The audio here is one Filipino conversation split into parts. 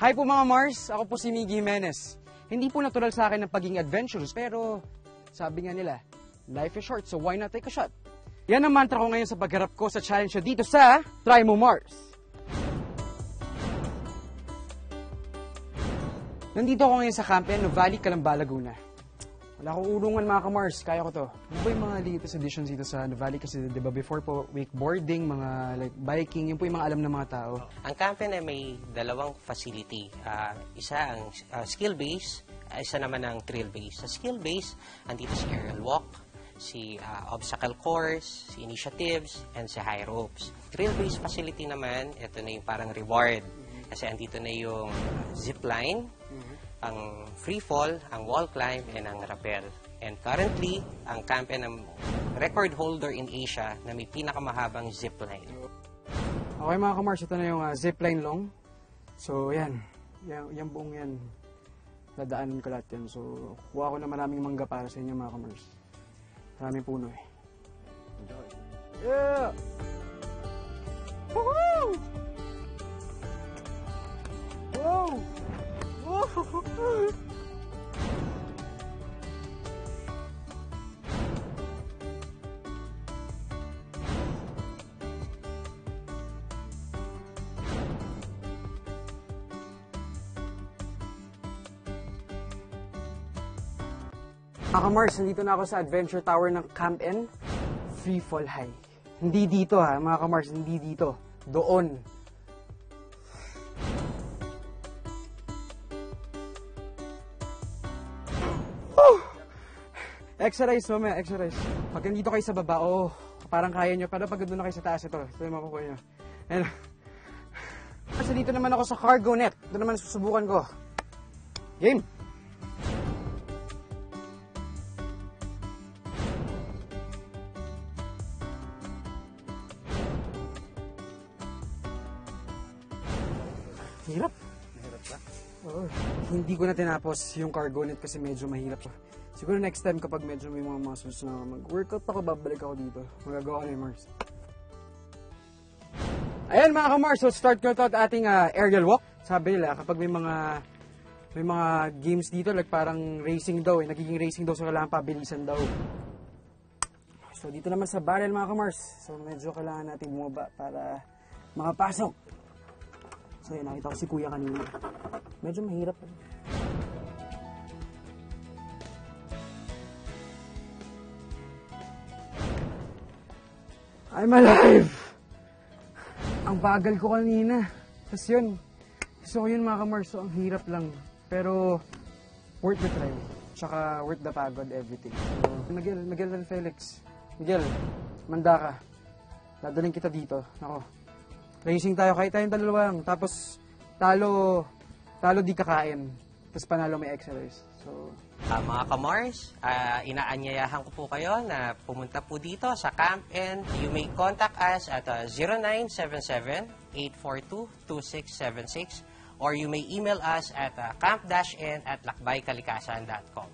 Hi po mga Mars, ako po si Miggy Jimenez. Hindi po natural sa akin ang pagiging adventurous, pero sabi nga nila, life is short, so why not take a shot? Yan ang mantra ko ngayon sa pagharap ko sa challenge dito sa Try Mo Mars. Nandito ako ngayon sa Campion, Nuvali, Calamba, Laguna. Wala akong ulungan mga ka-Mars, kaya ko to. Ano ba yung mga latest editions dito sa Nuvali? Kasi di ba before po, wakeboarding, mga like biking, yun po yung mga alam ng mga tao. Ang Campion ay may dalawang facility. Isa ang skill-based, isa naman ang thrill-based. Sa skill-based, andito si aerial walk, si obstacle course, si initiatives, and si high ropes. Thrill-based facility naman, ito na yung parang reward. Kasi andito na yung zipline, ang free fall, ang wall climb, and ang rappel. And currently, ang Campion ang record holder in Asia na may pinakamahabang zipline. Okay mga ka-Mars, ito na yung zipline long. So yan, yung buong yan, dadaanan ko lahat yan. So kuha ko na maraming mangga para sa inyo mga ka-Mars. Maraming puno eh. Enjoy! Yeah! Woohoo! Wow! Mga ka-Mars, nandito na ako sa Adventure Tower ng Campion Free Fall High. Hindi dito ha, mga ka-Mars, hindi dito. Doon. Exercise mamaya, exercise. Pag nandito kayo sa baba, parang kaya nyo. Pero pag doon na kayo sa taas, ito yung makukuha nyo. And, kasi dito naman ako sa cargo net. Ito naman susubukan ko. Game! Hirap. Mahirap ba? Oo. Hindi ko na tinapos yung cargo net kasi medyo mahirap pa. Siguro next time kapag medyo may mga muscles na mag-workout ako, babalik ako dito. Magagawa ko na yung Mars. Ayan mga ka-Mars, so start ko ito at ating aerial walk. Sabi nila kapag may mga games dito, like parang racing daw, nagiging racing daw, so kailangan pabilisan daw. So dito naman sa barrel mga ka-Mars, so medyo kailangan natin bumaba para makapasok. So yun, nakita ko si Kuya kanina. Medyo mahirap. I'm alive! Ang bagal ko kanina. Tapos yun, gusto ko yun mga ka-Mars, so ang hirap lang. Pero, worth the try. Tsaka worth the pagod, everything. So, Miguel and Felix. Miguel, manda ka. Dadaling kita dito. Ako. Racing tayo, kahit tayong dalawang. Tapos, talo di kakain. Tapos panalo may exercise. So, mga ka-Mars, inaanyayahan ko po kayo na pumunta po dito sa Campion. You may contact us at 0977-842-2676 or you may email us at camp-n@lakbaykalikasan.com.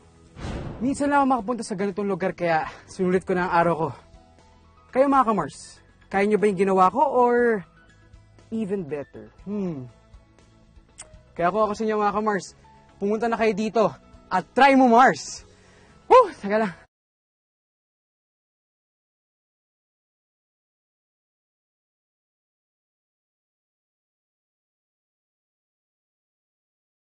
minsan lang ako makapunta sa ganitong lugar kaya sinulit ko na ang araw ko. Kayo mga ka-Mars, kaya nyo ba yung ginawa ko or even better? Kaya ako sa inyo mga ka-Mars, pumunta na kayo dito at try mo Mars! Woo! Taga lang.